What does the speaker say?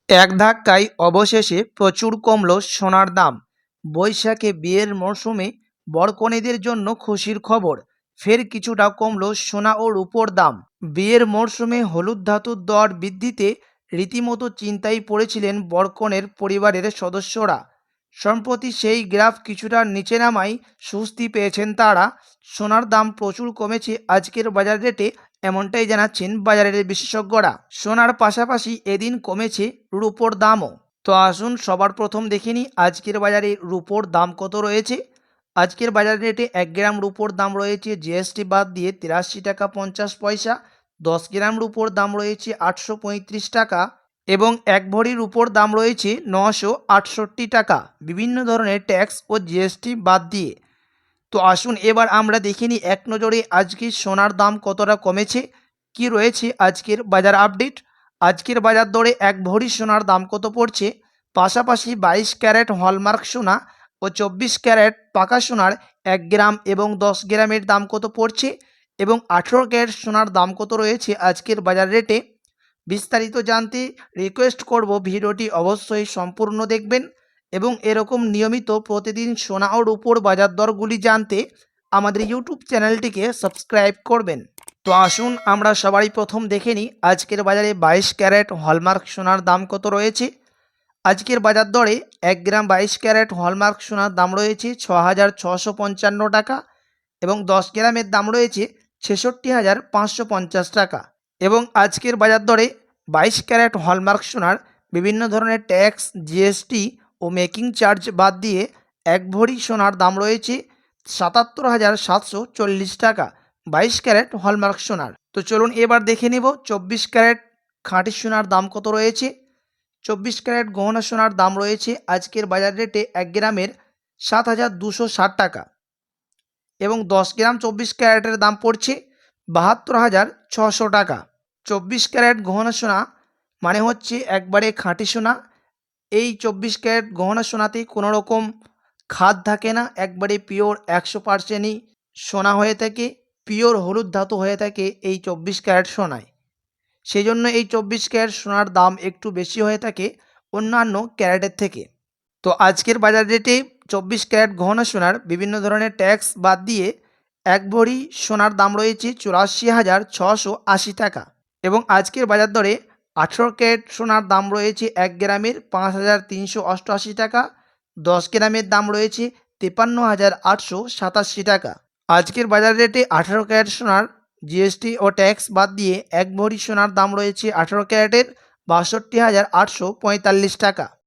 এক ধাক্কায় অবশেষে প্রচুর কমল সোনার দাম। বৈশাখে বিয়ের মরশুমে বরকনেদের জন্য খুশির খবর, ফের কিছুটা কমল সোনা ও রূপোর দাম। বিয়ের মরশুমে হলুদ ধাতুর দর বৃদ্ধিতে রীতিমতো চিন্তায় পড়েছিলেন বরকনের পরিবারের সদস্যরা। সম্প্রতি সেই গ্রাফ কিছুটা নিচে নামায় স্বস্তি পেয়েছেন তারা। সোনার দাম প্রচুর কমেছে আজকের বাজার রেটে, এমনটাই জানাচ্ছেন বাজারের বিশেষজ্ঞরা। সোনার পাশাপাশি এদিন কমেছে রূপোর দামও। তো আসুন সবার প্রথম দেখে নিই আজকের বাজারে রূপোর দাম কত রয়েছে। আজকের বাজার রেটে 1 গ্রাম রূপোর দাম রয়েছে জিএসটি বাদ দিয়ে 83 টাকা 50 পয়সা। 10 গ্রাম রূপোর দাম রয়েছে 835 টাকা এবং 1 ভরি রূপোর দাম রয়েছে 968 টাকা, বিভিন্ন ধরনের ট্যাক্স ও জিএসটি বাদ দিয়ে। তো আসুন এবার আমরা দেখে নিই এক নজরে আজকে সোনার দাম কতটা কমেছে, কি রয়েছে আজকের বাজার আপডেট। আজকের বাজার দরে 1 ভরি সোনার দাম কত পড়ছে, পাশাপাশি 22 ক্যারেট হলমার্ক সোনা ও 24 ক্যারেট পাকা সোনার 1 গ্রাম এবং 10 গ্রামের দাম কত পড়ছে এবং 18 ক্যারেট সোনার দাম কত রয়েছে আজকের বাজার রেটে। বিস্তারিত জানতে রিকোয়েস্ট করব ভিডিওটি অবশ্যই সম্পূর্ণ দেখবেন এবং এরকম নিয়মিত প্রতিদিন সোনা ও রূপোর বাজার দরগুলি জানতে আমাদের ইউটিউব চ্যানেলটিকে সাবস্ক্রাইব করবেন। তো আসুন আমরা সবারই প্রথম দেখে নিই আজকের বাজারে 22 ক্যারেট হলমার্ক সোনার দাম কত রয়েছে। আজকের বাজার দরে 1 গ্রাম 22 ক্যারেট হলমার্ক সোনার দাম রয়েছে 6,655 টাকা এবং 10 গ্রামের দাম রয়েছে 66,550 টাকা। এবং আজকের বাজার দরে 22 ক্যারেট হলমার্ক সোনার বিভিন্ন ধরনের ট্যাক্স, জিএসটি ও মেকিং চার্জ বাদ দিয়ে 1 ভরি সোনার দাম রয়েছে 77,740 টাকা 22 ক্যারেট হলমার্ক সোনার। তো চলুন এবার দেখে নেব 24 ক্যারেট খাঁটি সোনার দাম কত রয়েছে। 24 ক্যারেট গহনা সোনার দাম রয়েছে আজকের বাজার রেটে 1 গ্রামের 7,260 টাকা এবং 10 গ্রাম 24 ক্যারেটের দাম পড়ছে 72,600 টাকা। 24 ক্যারেট গহনা সোনা মানে হচ্ছে একবারে খাঁটি সোনা। এই 24 ক্যারেট গহনা সোনাতে কোনো রকম খাদ থাকে না, একবারে পিওর 100%ই সোনা হয়ে থাকে, পিওর হলুদ ধাতু হয়ে থাকে এই 24 ক্যারেট সোনায়। সেই জন্য এই 24 ক্যারেট সোনার দাম একটু বেশি হয়ে থাকে অন্যান্য ক্যারেটের থেকে। তো আজকের বাজার রেটে 24 ক্যারেট গহনা সোনার বিভিন্ন ধরনের ট্যাক্স বাদ দিয়ে 1 ভরি সোনার দাম রয়েছে 84,680 টাকা এবং আজকের বাজার দরে 18 ক্যারেট সোনার দাম রয়েছে 1 গ্রামের 5,388 টাকা। 10 গ্রামের দাম রয়েছে 53,887 টাকা। আজকের বাজার রেটে 18 ক্যারেট সোনার জিএসটি ও ট্যাক্স বাদ দিয়ে 1 ভরি সোনার দাম রয়েছে 18 ক্যারেটের 62,845 টাকা।